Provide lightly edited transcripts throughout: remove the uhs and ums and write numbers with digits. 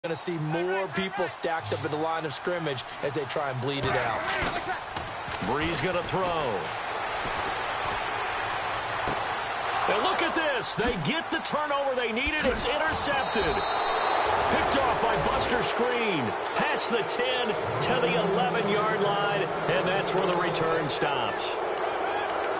Going to see more people stacked up at the line of scrimmage as they try and bleed it out. Bree's going to throw. And look at this. They get the turnover they needed. It's intercepted. Picked off by Buster Skrine. Past the 10 to the 11-yard line, and that's where the return stops.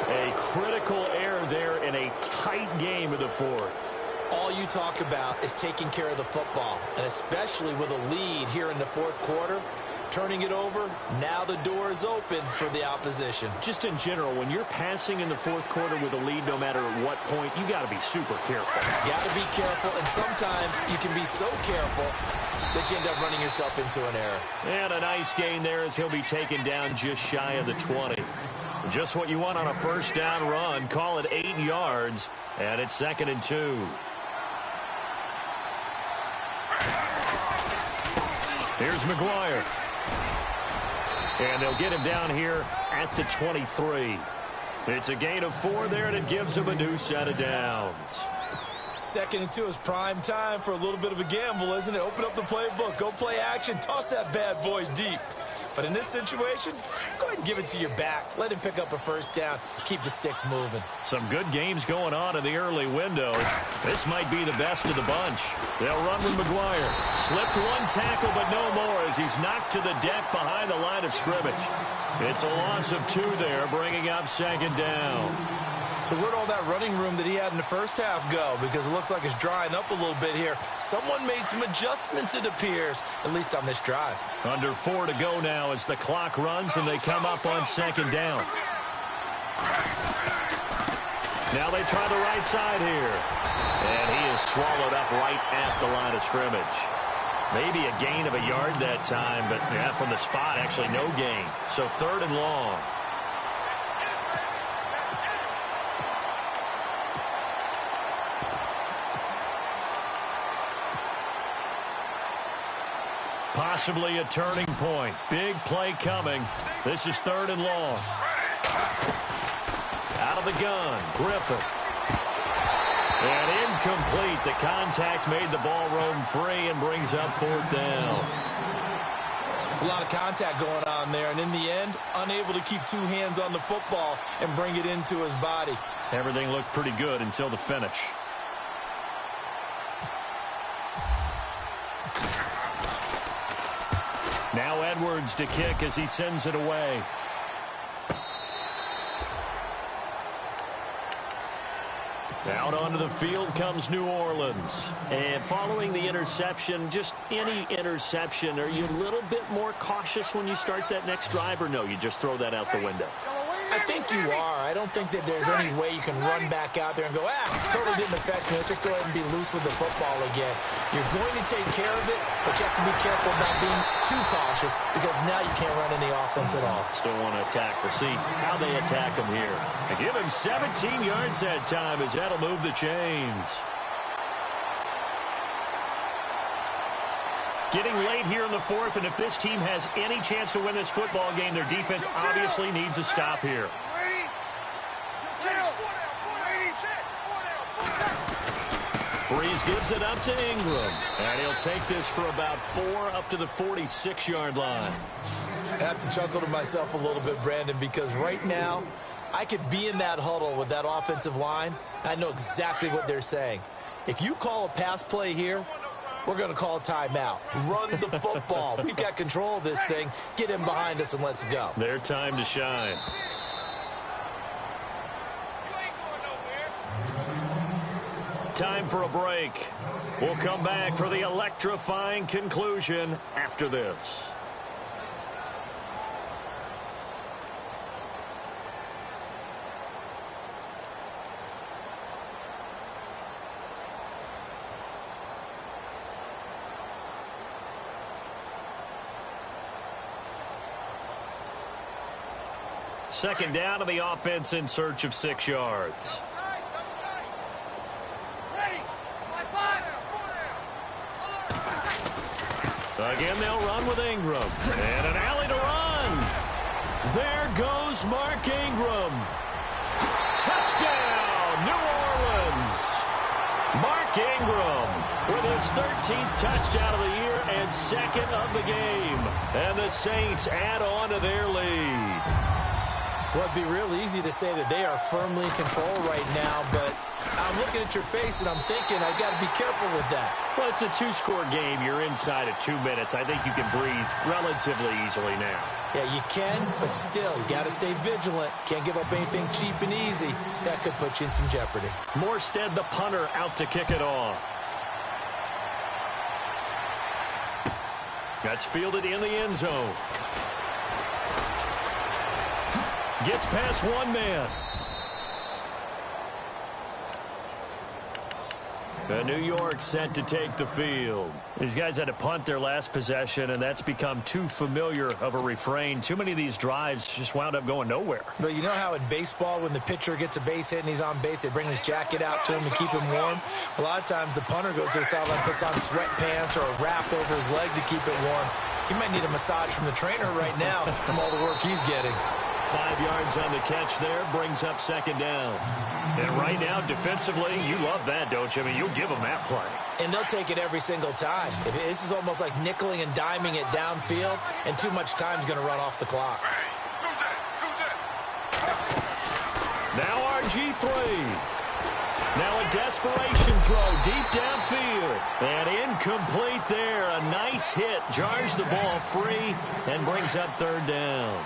A critical error there in a tight game of the fourth. All you talk about is taking care of the football, and especially with a lead here in the fourth quarter, turning it over, now the door is open for the opposition. Just in general, when you're passing in the fourth quarter with a lead, no matter at what point, you got to be super careful. Got to be careful, and sometimes you can be so careful that you end up running yourself into an error. And a nice gain there as he'll be taken down just shy of the 20. Just what you want on a first down run. Call it 8 yards, and it's 2nd and 2. Here's McGuire. And they'll get him down here at the 23. It's a gain of 4 there, and it gives him a new set of downs. 2nd and 2 is prime time for a little bit of a gamble, isn't it? Open up the playbook, go play action, toss that bad boy deep. But in this situation, go ahead and give it to your back. Let him pick up a first down. Keep the sticks moving. Some good games going on in the early window. This might be the best of the bunch. They'll run with McGuire. Slipped one tackle, but no more as he's knocked to the deck behind the line of scrimmage. It's a loss of 2 there, bringing up 2nd down. So where'd all that running room that he had in the first half go? Because it looks like it's drying up a little bit here. Someone made some adjustments, it appears, at least on this drive. Under 4 to go now as the clock runs and they come up on 2nd down. Now they try the right side here. And he is swallowed up right at the line of scrimmage. Maybe a gain of a yard that time, but yeah, from the spot, actually no gain. So 3rd and long. Possibly a turning point. Big play coming. This is 3rd and long. Out of the gun, Griffin. And incomplete. The contact made the ball roam free and brings up 4th down. It's a lot of contact going on there, and in the end, unable to keep 2 hands on the football and bring it into his body. Everything looked pretty good until the finish. Now Edwards to kick as he sends it away. Out onto the field comes New Orleans. And following the interception, just any interception, are you a little bit more cautious when you start that next drive, or no, you just throw that out the window? I think you are. I don't think that there's any way you can run back out there and go, totally didn't affect me. Let's just go ahead and be loose with the football again. You're going to take care of it, but you have to be careful about being too cautious because now you can't run any offense at all. Still want to attack. We'll see how they attack him here. They give him 17 yards that time as that'll move the chains. Getting late here in the fourth, and if this team has any chance to win this football game, their defense obviously needs a stop here. Breeze gives it up to Ingram, and he'll take this for about 4 up to the 46-yard line. I have to chuckle to myself a little bit, Brandon, because right now I could be in that huddle with that offensive line. I know exactly what they're saying. If you call a pass play here, we're going to call a timeout. Run the football. We've got control of this thing. Get him behind us and let's go. Their time to shine. Time for a break. We'll come back for the electrifying conclusion after this. Second down to the offense in search of 6 yards. Again, they'll run with Ingram. And an alley to run. There goes Mark Ingram. Touchdown, New Orleans. Mark Ingram with his 13th touchdown of the year and second of the game. And the Saints add on to their lead. Well, it'd be real easy to say that they are firmly in control right now, but I'm looking at your face and I'm thinking I've got to be careful with that. Well, it's a two-score game. You're inside of 2 minutes. I think you can breathe relatively easily now. Yeah, you can, but still, you got to stay vigilant. Can't give up anything cheap and easy. That could put you in some jeopardy. Morstead, the punter, out to kick it off. That's fielded in the end zone. Gets past one man. New York set to take the field. These guys had to punt their last possession, and that's become too familiar of a refrain. Too many of these drives just wound up going nowhere. But you know how in baseball, when the pitcher gets a base hit and he's on base, they bring his jacket out to him to keep him warm? A lot of times the punter goes to the sideline, puts on sweatpants or a wrap over his leg to keep it warm. He might need a massage from the trainer right now from all the work he's getting. 5 yards on the catch there, brings up second down. And right now, defensively, you love that, don't you? I mean, you'll give them that play. And they'll take it every single time. This is almost like nickeling and diming it downfield, and too much time's going to run off the clock. Now RG3. Now a desperation throw deep downfield. And incomplete there. A nice hit. Jars the ball free and brings up third down.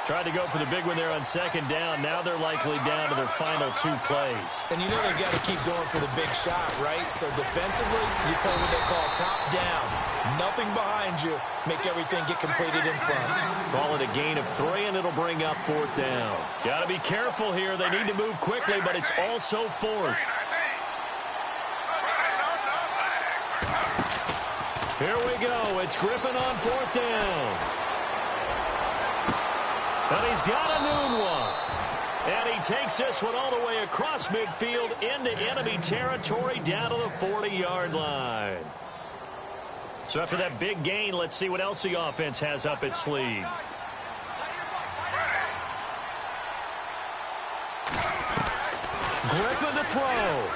Tried to go for the big one there on second down. Now they're likely down to their final 2 plays. And you know they've got to keep going for the big shot, right? So defensively, you play what they call top down. Nothing behind you. Make everything get completed in front. Call it a gain of 3, and it'll bring up fourth down. Got to be careful here. They need to move quickly, but it's also fourth. Here we go. It's Griffin on fourth down. And he's got a noon one. And he takes this one all the way across midfield into enemy territory down to the 40-yard line. So after that big gain, let's see what else the offense has up its sleeve. Griffin to throw.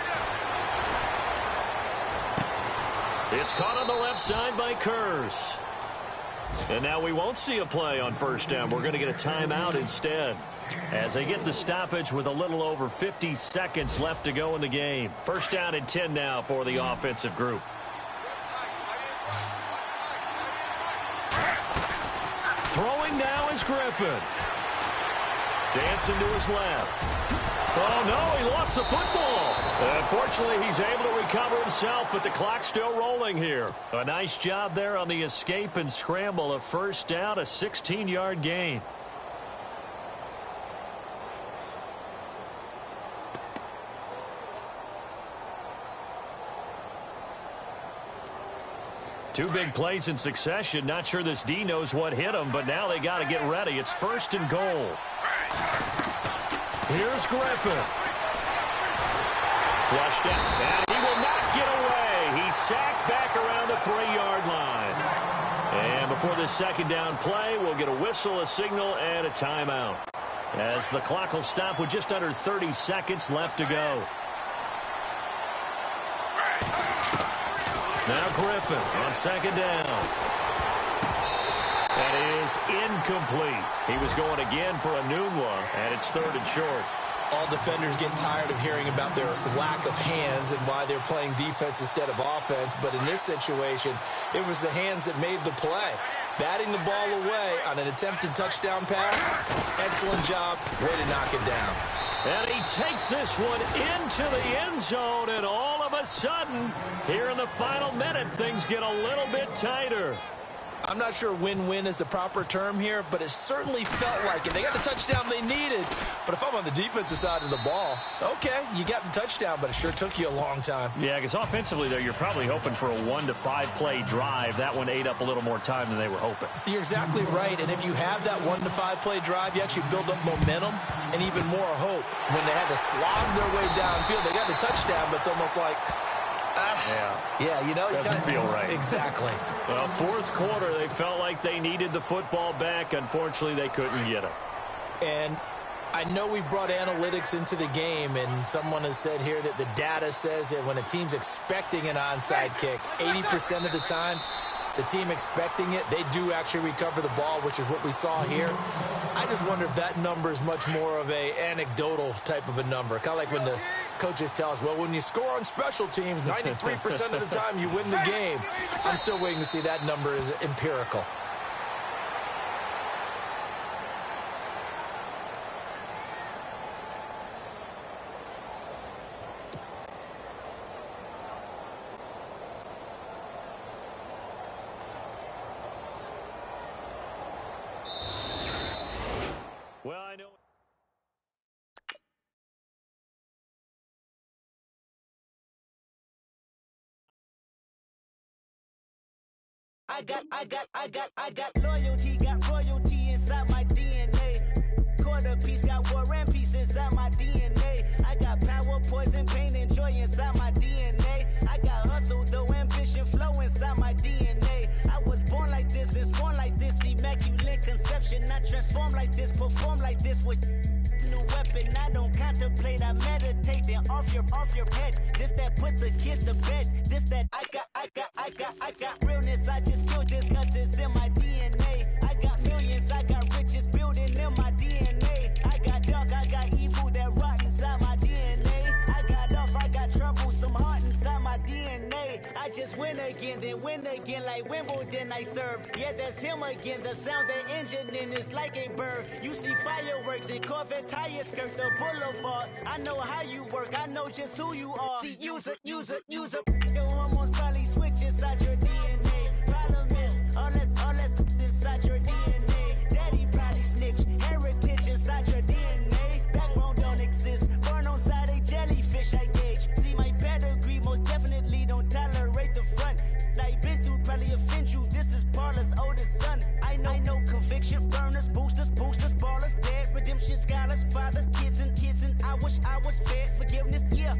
It's caught on the left side by Curse. And now we won't see a play on first down. We're going to get a timeout instead, as they get the stoppage with a little over 50 seconds left to go in the game. First down and 10 now for the offensive group. Throwing now is Griffin. Dancing to his left. Oh, no, he lost the football. Unfortunately, he's able to recover himself, but the clock's still rolling here. A nice job there on the escape and scramble. A first down, a 16-yard gain. Two big plays in succession. Not sure this D knows what hit him, but now they got to get ready. It's first and goal. Here's Griffin. Flushed out, and he will not get away. He's sacked back around the 3-yard line. And before this second down play, we'll get a whistle, a signal, and a timeout, as the clock will stop with just under 30 seconds left to go. Now Griffin on second down. That is incomplete. He was going again for a noon one, and it's third and short. All defenders get tired of hearing about their lack of hands and why they're playing defense instead of offense. But in this situation, it was the hands that made the play. Batting the ball away on an attempted touchdown pass. Excellent job. Way to knock it down. And he takes this one into the end zone, and all of a sudden, here in the final minute, things get a little bit tighter. I'm not sure win-win is the proper term here, but it certainly felt like it. They got the touchdown they needed, but if I'm on the defensive side of the ball, okay, you got the touchdown, but it sure took you a long time. Yeah, because offensively, though, you're probably hoping for a 1 to 5 play drive. That one ate up a little more time than they were hoping. You're exactly right, and if you have that 1 to 5 play drive, you actually build up momentum and even more hope. When they had to slog their way downfield, they got the touchdown, but it's almost like, yeah, you know, doesn't feel right. Exactly. Well, fourth quarter, they felt like they needed the football back. Unfortunately, they couldn't get it. And I know we brought analytics into the game, and someone has said here that the data says that when a team's expecting an onside kick, 80% of the time, the team expecting it, they do actually recover the ball, which is what we saw here. I just wonder if that number is much more of a anecdotal type of a number. Kind of like when the coaches tell us, well, when you score on special teams, 93% of the time you win the game. I'm still waiting to see that number is empirical. Well, I know. I got loyalty, got royalty inside my DNA. Quarter piece, got war and peace inside my DNA. I got power, poison, pain, and joy inside my DNA. I got hustle, though ambition, flow inside my DNA. I was born like this, and born like this, immaculate conception. I transform like this, perform like this with new weapon. I don't contemplate, I meditate. Then off your head. This that put the kids to bed. This that I got realness. I just killed this 'cause it's in my DNA. I got millions, I got riches building in my DNA. I got dark, I got evil that rot inside my DNA. I got off, I got trouble, some heart inside my DNA. I just win again, then win again like Wimbledon I serve. Yeah, that's him again. The sound that engine in is like a bird. You see fireworks and Corvette tires skirt the boulevard. I know how you work, I know just who you are. See, use it. Your hormones probably switch inside your DNA. Problem is, all that inside your DNA. Daddy probably snitch, heritage inside your DNA. Backbone don't exist, born on side a jellyfish I gauge. See my pedigree, most definitely don't tolerate the front. Like been through, probably offend you. This is Paula's oldest son. I know conviction, burners, boosters, ballers, dead, redemption, scholars, fathers, kids, and I wish I was fed forgiveness. Yeah.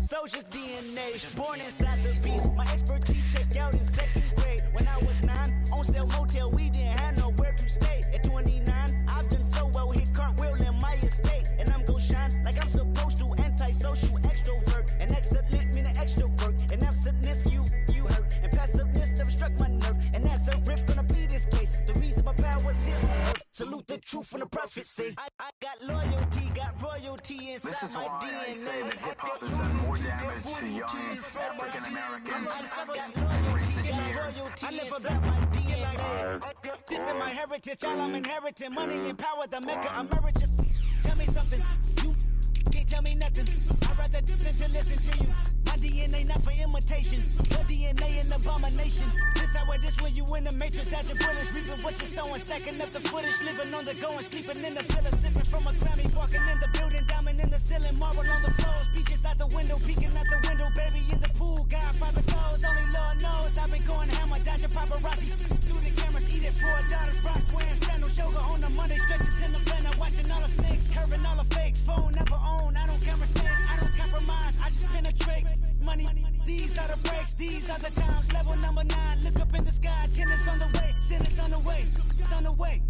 Soldier's DNA, born inside the beast. My expertise checked out in second grade. When I was 9, on sale motel, we didn't have nowhere to stay. At 29, I've done so well, hit cartwheel in my estate. And I'm gon' shine like I'm supposed to, antisocial extrovert. And excellent meaning extra work. And absentness, you hurt. And passiveness never struck my nerve. And that's a riff gonna be this case. The reason my power's here. Salute the truth from the prophet, say. I got loyalty, got royalty inside This is my why DNA. I say that hip-hop has done more damage to young African Americans in recent years. I live about my DNA. This is my heritage, all I'm inheriting. Money and power, the maker emeritus. Tell me something, you can't tell me nothing. I'd rather than to listen to you. My DNA not for imitation. Your DNA an abomination. This how this when you in the matrix, dodging bullets, reaping what you're sowing, stacking up the footage, living on the go and sleeping in the villa, sipping from a Grammy, walking in the building, diamond in the ceiling, marble on the floors, beaches out the window, peeking out the window, baby in the pool, Godfather goes, only Lord knows. I've been going hammer, dodging paparazzi through the cameras, eating $4, Brock wearing sandals, yoga on the Monday, stretching to the planner, watching all the snakes, curving all the fakes, phone never own, I don't conversate, I don't compromise, I just penetrate. Money, these are the breaks, these are the times. Level number 9, look up in the sky. Tennis on the way, sentence on the way, on the way.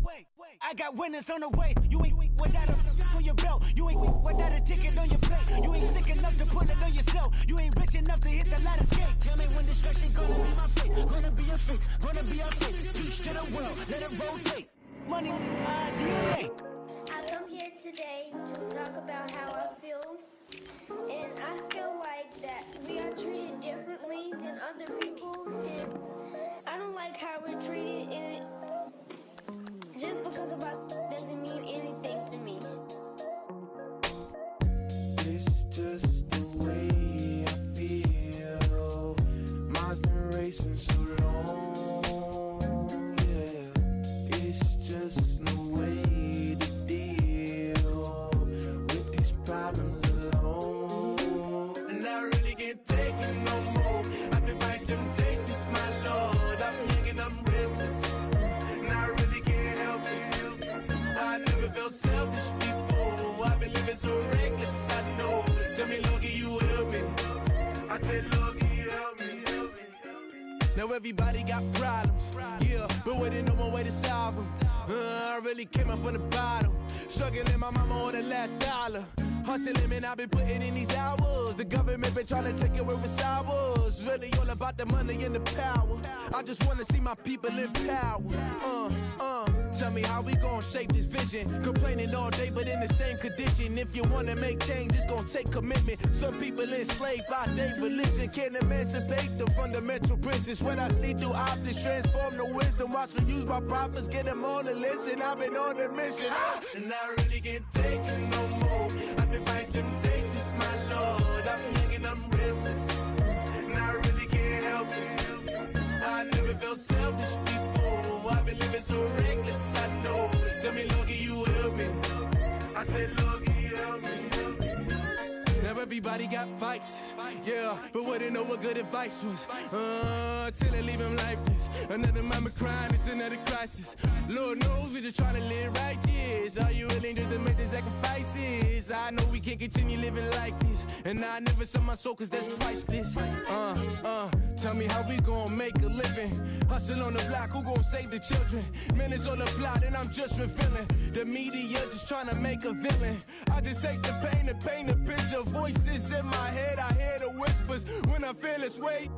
I got winners on the way. You ain't without a on your belt. You ain't without a ticket on your plate. You ain't sick enough to pull it on yourself. You ain't rich enough to hit the ladder skate. Tell me when destruction gonna be my fate. Gonna be a fate, gonna be our fate. Peace to the world, let it rotate. Money, DNA. I come here today to talk about how I feel. And I feel like that we are treated differently than other people, and I don't like how we're treated, and just because of us doesn't mean anything to me. It's just the way I feel. Mine's been racing so long, yeah. It's just no way to deal with these problems alone. Take it no more. I've been fighting temptations, my Lord. I'm young and I'm restless, and I really can't help it. I never felt selfish before. I've been living so reckless, I know. Tell me, Lord, can you help me? I said, Lord, can you help me? Now everybody got problems, yeah, but waiting no more way to solve them. I really came up from the bottom, struggling my mama on the last dollar. Hustling, man, I've been putting in these hours. The government been trying to take away what's ours. Really all about the money and the power. I just wanna see my people in power. Tell me how we gon' shape this vision. Complaining all day, but in the same condition. If you wanna make change, it's gon' take commitment. Some people enslaved by their religion can't emancipate the fundamental principles. What I see through optics transform the wisdom. Watch me use my prophets, get them on the list, and I've been on a mission. And I really can't take it no more. I've been fighting temptations, my Lord. I'm young and I'm restless, and I really can't help it. I never felt selfish before. I've been living so reckless, I know. Tell me, Lord, can you help me? I said, Lord, can you help me? Now everybody got fights, yeah, but wouldn't know what good advice was. Till they leave him lifeless. Another mama crying, it's another crisis. Lord knows we just trying to live righteous. Are you willing just to make the sacrifices? I know we can't continue living like this, and I never sell my soul cause that's priceless. Tell me how we gon' make a living. Hustle on the block, who gon' save the children? Man, it's all a plot and I'm just revealing. The media just trying to make a villain. I just take the pain and paint a picture. Voices in my head, I hear the whispers when I feel this way.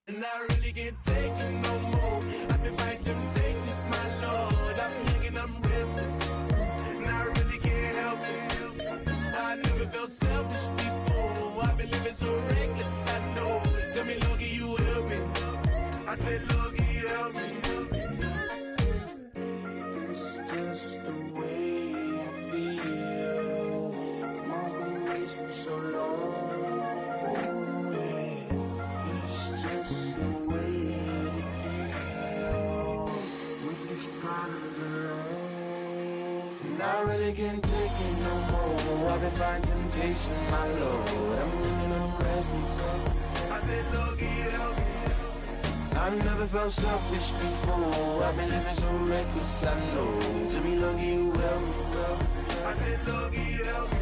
And I really can't take it no more. I've been fighting temptations, my Lord. I'm young and I'm restless, and I really can't help it. I never felt selfish before. I've been living so reckless, I know. Tell me, Lord, can you help me? I said, Lord, can you help me? It's just the way I feel. Mom's been wasting so long. And I really can't take it no more. I've been fighting temptations, my Lord. I'm living on restless. I said, Lord, can you help me? I've never felt selfish before. I've been living so reckless, I know. To me, Lord, can you help me? I said, Lord, can you help me?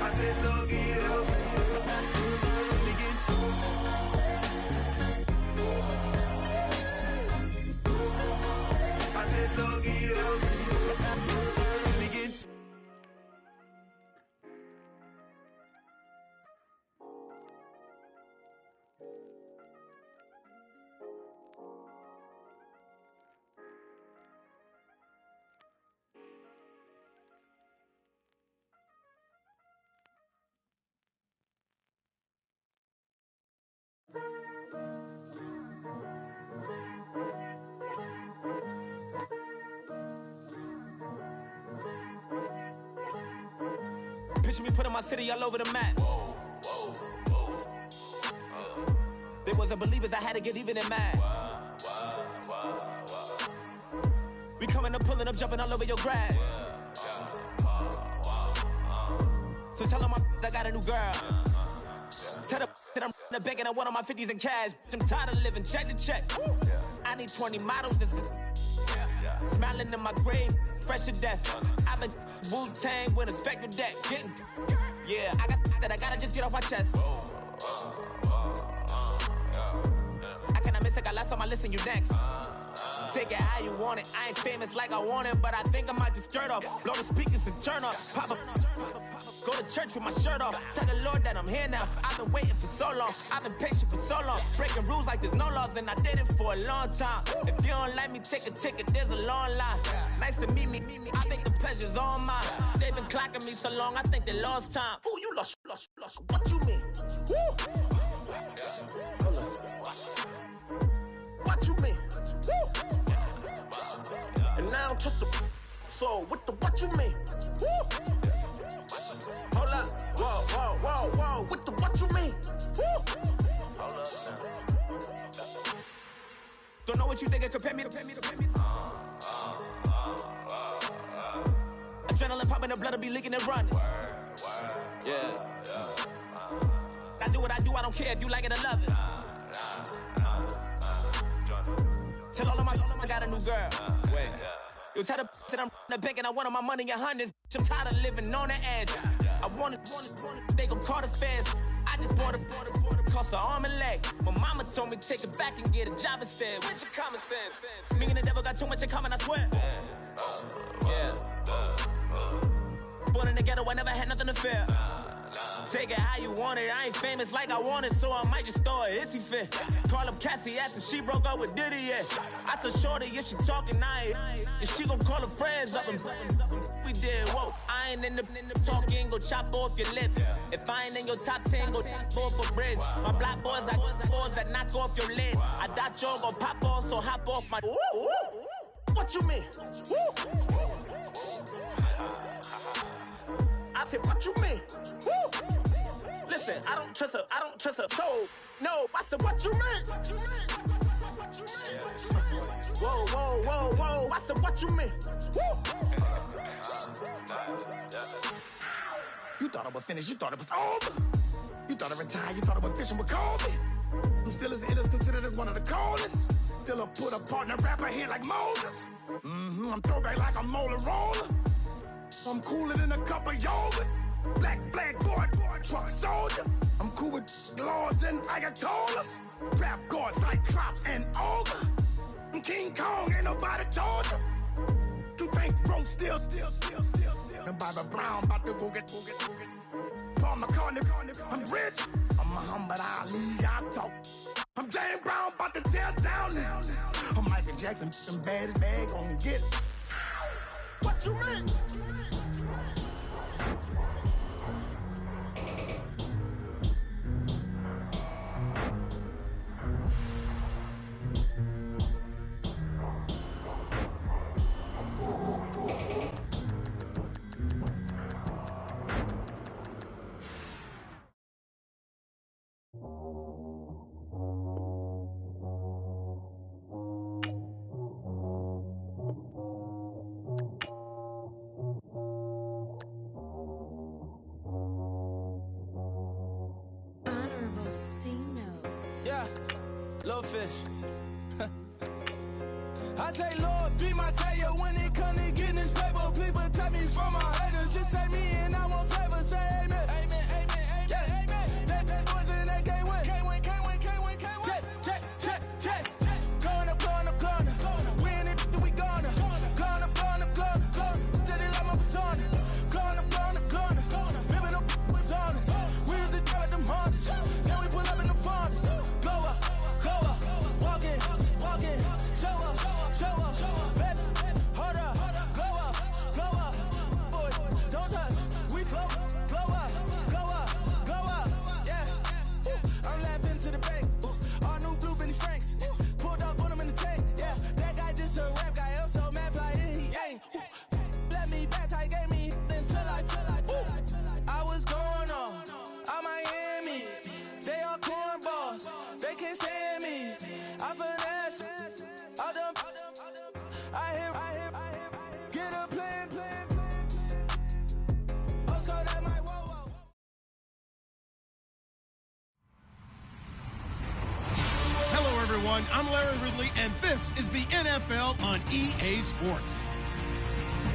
I said, Lord, can you help me? Picture me putting my city all over the map. They wasn't believers, I had to get even and mad. We coming up, pulling up, jumping all over your grass. So tell them I got a new girl. Tell them that I'm in the bank and I want on my 50s in cash. I'm tired of living check to check. I need 20 models, this is smiling in my grave, fresh to death. I've been Wu-Tang with a spectral deck. Yeah, I gotta just get off my chest. I cannot miss it, got last on my list and you next. Take it how you want it. I ain't famous like I want it, but I think I might just skirt off. Blow the speakers and turn up. Pop up. Go to church with my shirt off. Tell the Lord that I'm here now. I've been waiting for so long. I've been patient for so long. Breaking rules like there's no laws, and I did it for a long time. If you don't like me, take a ticket. There's a long line. Nice to meet me. I think the pleasure's all mine. They've been clocking me so long, I think they lost time. Ooh, you lost. What you mean? Woo! What you mean? Woo! And now I'm just a so with the what you mean? Woo! Hold up, whoa, with the what you mean? Woo! Hold up now. Don't know what you think it compare me to. Adrenaline popping, the blood will be leaking and running. Yeah. I do what I do, I don't care if you like it or love it. Tell all of my I got a new girl. Wait. You tell the that I'm the bank and I wanted my money in hundreds. I'm tired of living on the edge. I wanted, they gon' call the feds. I just bought a cost an arm and leg. My mama told me take it back and get a job instead. Where's your common sense? Me and the devil got too much in common, I swear. Yeah. Born in the ghetto, I never had nothing to fear. Take it how you want it. I ain't famous like I want it, so I might just throw a hissy fit. Call up Cassie after she broke up with Diddy, yeah. I told Shorty if she talking, and she gon' call her friends up and we did, whoa. I ain't in the talking, go chop off your lips. If I ain't in your top 10, go top 4 for bridge. My black boys like boys that knock off your lid. I thought y'all gon' pop off, so hop off my. What you mean? I said, what you mean? Listen, I don't trust her soul. No, I said, what you mean? Whoa, I said, what you mean? You thought I was finished, you thought it was over. You thought I retired, you thought I was fishing with Kobe. I'm still as ill as considered as one of the coldest. Still a put a partner rapper here like Moses. I'm throwback like a molar roller. I'm cooler than a cup of yogurt. Black flag boy, truck soldier. I'm cool with laws and ayatollahs. Rap god, Cyclops and ogre. I'm King Kong, ain't nobody told you. You think Rose still. And Bobby Brown about to go get. Paul McCartney, I'm rich. I'm Muhammad Ali, I talk. I'm James Brown, about to tear down this. I'm Michael Jackson, some bad as bag, gon' get it. What you mean? Little fish. I say, Lord, be my savior when it comes to getting this paper. Please protect me from my haters. Just say me and I won't favor. Say amen. Amen. Yeah. Amen. That boys and they can't win. Can't win. Check. Going up. Win it, we gonna. Going up. Did it like my persona. Going up. Ripping up was honest. We was the judge, them hardest. Then we pull up in the furnace. Go up. Walking. Show up. Baby, hold up. Glow up. Boy, don't touch. We flow. Glow up. Yeah. I'm laughing to the bank. All new blue Benny Franks. Pulled up on him in the tank. Yeah. That guy just a rap guy. I'm so mad fly in. He ain't. Let me back tight, gave me until I was going on. I'm Miami. They all cornballs. They can't stand me. I finesse. I hear. Get a plan. Let's go that my whoa. Hello, everyone. I'm Larry Ridley, and this is the NFL on EA Sports.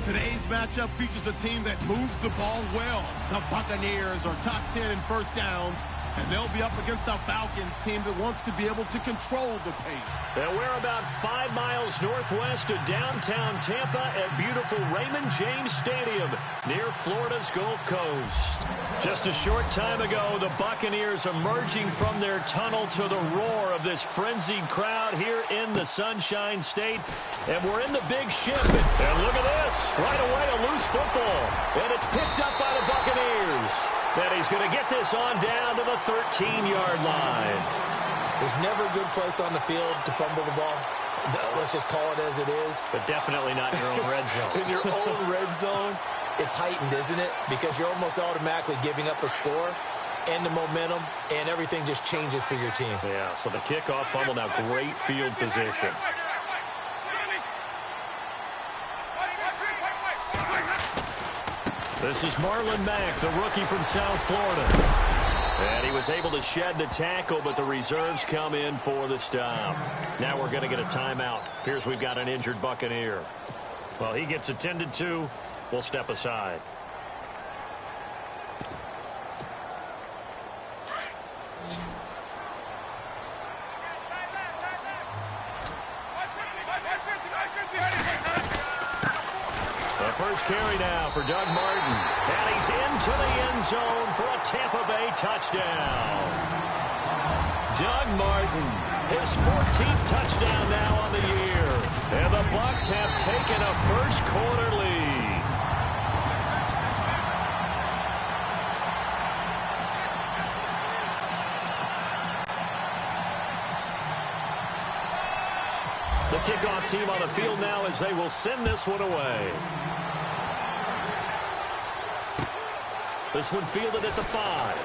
Today's matchup features a team that moves the ball well. The Buccaneers are top 10 in first downs, and they'll be up against a Falcons team that wants to be able to control the pace. And we're about 5 miles northwest of downtown Tampa at beautiful Raymond James Stadium near Florida's Gulf Coast. Just a short time ago, the Buccaneers emerging from their tunnel to the roar of this frenzied crowd here in the Sunshine State. And we're in the big ship. And look at this. Right away, a loose football. And it's picked up by the Buccaneers. And he's going to get this on down to the 13-yard line. There's never a good place on the field to fumble the ball. Let's just call it as it is. But definitely not in your own red zone. In your own red zone, it's heightened, isn't it? Because you're almost automatically giving up a score and the momentum, and everything just changes for your team. Yeah, so the kickoff fumble, now great field position. This is Marlon Mack, the rookie from South Florida. And he was able to shed the tackle, but the reserves come in for the stop. Now we're going to get a timeout. Here's we've got an injured Buccaneer. Well, he gets attended to. We'll step aside. First carry now for Doug Martin. And he's into the end zone for a Tampa Bay touchdown. Doug Martin, his 14th touchdown now on the year. And the Bucs have taken a first quarter lead. The kickoff team on the field now as they will send this one away. This one fielded at the 5.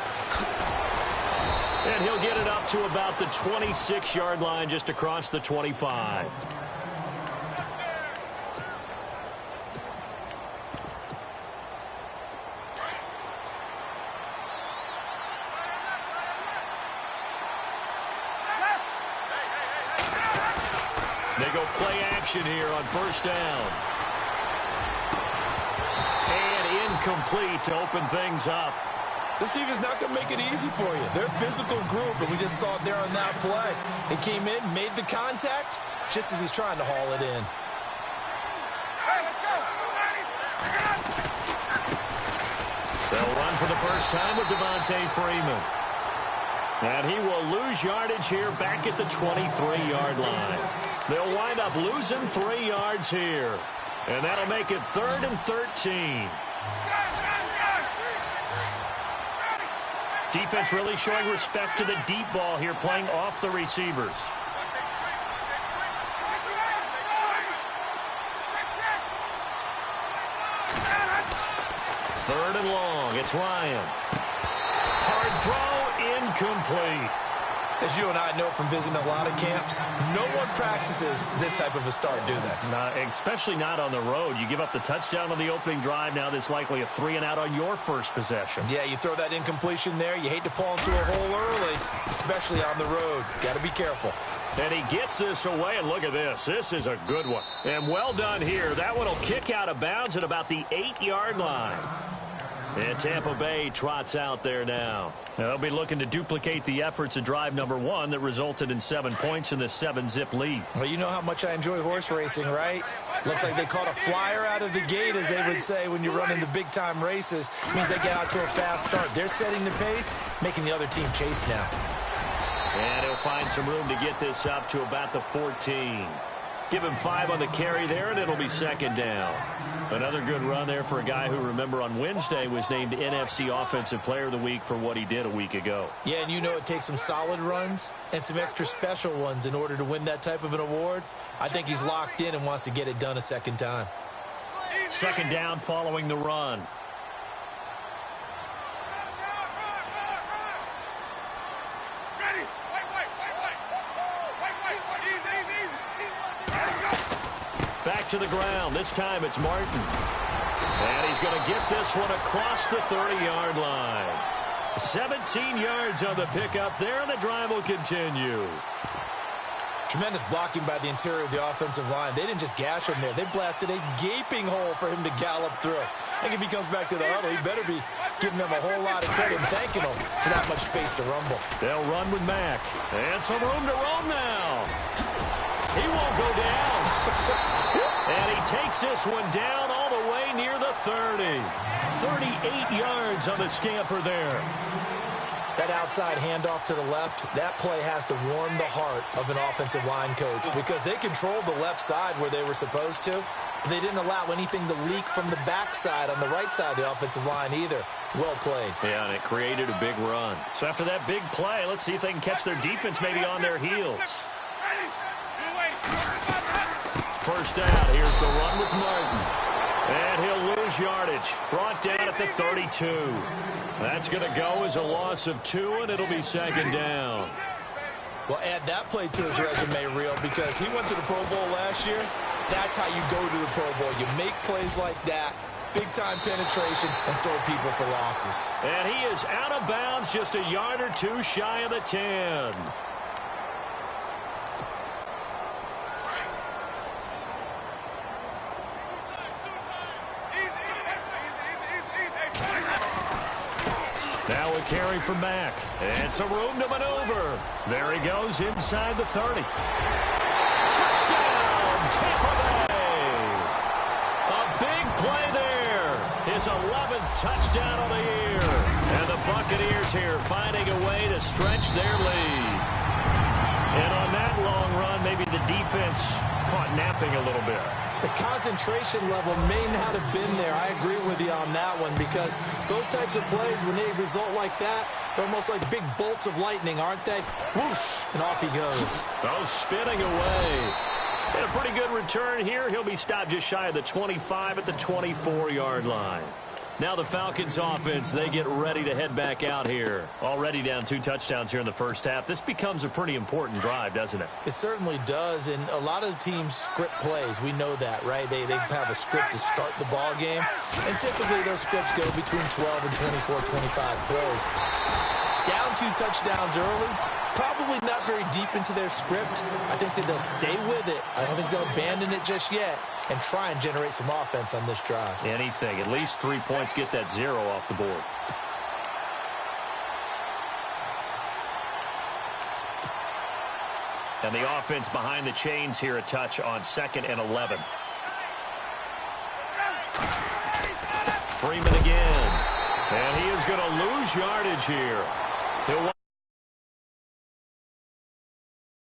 And he'll get it up to about the 26-yard line just across the 25. They go play action here on first down. Complete to open things up. This defense not going to make it easy for you. They're a physical group, and we just saw it there on that play. He came in, made the contact, just as he's trying to haul it in. Hey, let's go. They'll run for the first time with Devontae Freeman. And he will lose yardage here back at the 23-yard line. They'll wind up losing 3 yards here. And that'll make it 3rd and 13. Defense really showing respect to the deep ball here, playing off the receivers. Third and long. It's Ryan. Hard throw, incomplete. As you and I know from visiting a lot of camps, no one practices this type of a start, do they? Especially not on the road. You give up the touchdown on the opening drive. Now there's likely a 3-and-out on your first possession. Yeah, you throw that incompletion there. You hate to fall into a hole early, especially on the road. Got to be careful. And he gets this away, and look at this. This is a good one. And well done here. That one will kick out of bounds at about the 8-yard line. And Tampa Bay trots out there now. They'll be looking to duplicate the efforts of drive number 1 that resulted in 7 points in this 7-zip lead. Well, you know how much I enjoy horse racing, right? Looks like they caught a flyer out of the gate, as they would say when you're running the big-time races. It means they get out to a fast start. They're setting the pace, making the other team chase now. And he'll find some room to get this up to about the 14. Give him 5 on the carry there, and it'll be 2nd down. Another good run there for a guy who, remember, on Wednesday was named NFC Offensive Player of the Week for what he did a week ago. Yeah, and you know it takes some solid runs and some extra special ones in order to win that type of an award. I think he's locked in and wants to get it done a second time. 2nd down following the run. Back to the ground. This time it's Martin. And he's going to get this one across the 30-yard line. 17 yards on the pickup there, and the drive will continue. Tremendous blocking by the interior of the offensive line. They didn't just gash him there. They blasted a gaping hole for him to gallop through. I think if he comes back to the huddle, he better be giving them a whole lot of credit and thanking them for that much space to rumble. They'll run with Mack. And some room to roam now. He won't go down. And he takes this one down all the way near the 30. 38 yards on the scamper there. That outside handoff to the left, that play has to warm the heart of an offensive line coach because they controlled the left side where they were supposed to. But they didn't allow anything to leak from the backside on the right side of the offensive line either. Well played. Yeah, and it created a big run. So after that big play, let's see if they can catch their defense maybe on their heels. First down, here's the run with Martin. And he'll lose yardage. Brought down at the 32. That's going to go as a loss of 2, and it'll be 2nd down. Well, add that play to his resume, Real, because he went to the Pro Bowl last year. That's how you go to the Pro Bowl. You make plays like that, big-time penetration, and throw people for losses. And he is out of bounds, just a yard or 2 shy of the 10. Now a carry from Mack. And some room to maneuver. There he goes inside the 30. Touchdown, Tampa Bay. A big play there. His 11th touchdown of the year. And the Buccaneers here finding a way to stretch their lead. And on that long run, maybe the defense caught napping a little bit. The concentration level may not have been there. I agree with you on that one because those types of plays, when they result like that, they're almost like big bolts of lightning, aren't they? Whoosh, and off he goes. Oh, spinning away. And a pretty good return here. He'll be stopped just shy of the 25 at the 24-yard line. Now the Falcons offense, they get ready to head back out here. Already down 2 touchdowns here in the first half. This becomes a pretty important drive, doesn't it? It certainly does, and a lot of the teams script plays. We know that, right? They have a script to start the ball game, and typically those scripts go between 12 and 24, 25 plays. Down 2 touchdowns early, probably not very deep into their script. I think that they'll stay with it. I don't think they'll abandon it just yet and try and generate some offense on this drive. Anything. At least 3 points, get that 0 off the board. And the offense behind the chains here, a touch on 2nd and 11. Freeman again. And he is going to lose yardage here. He'll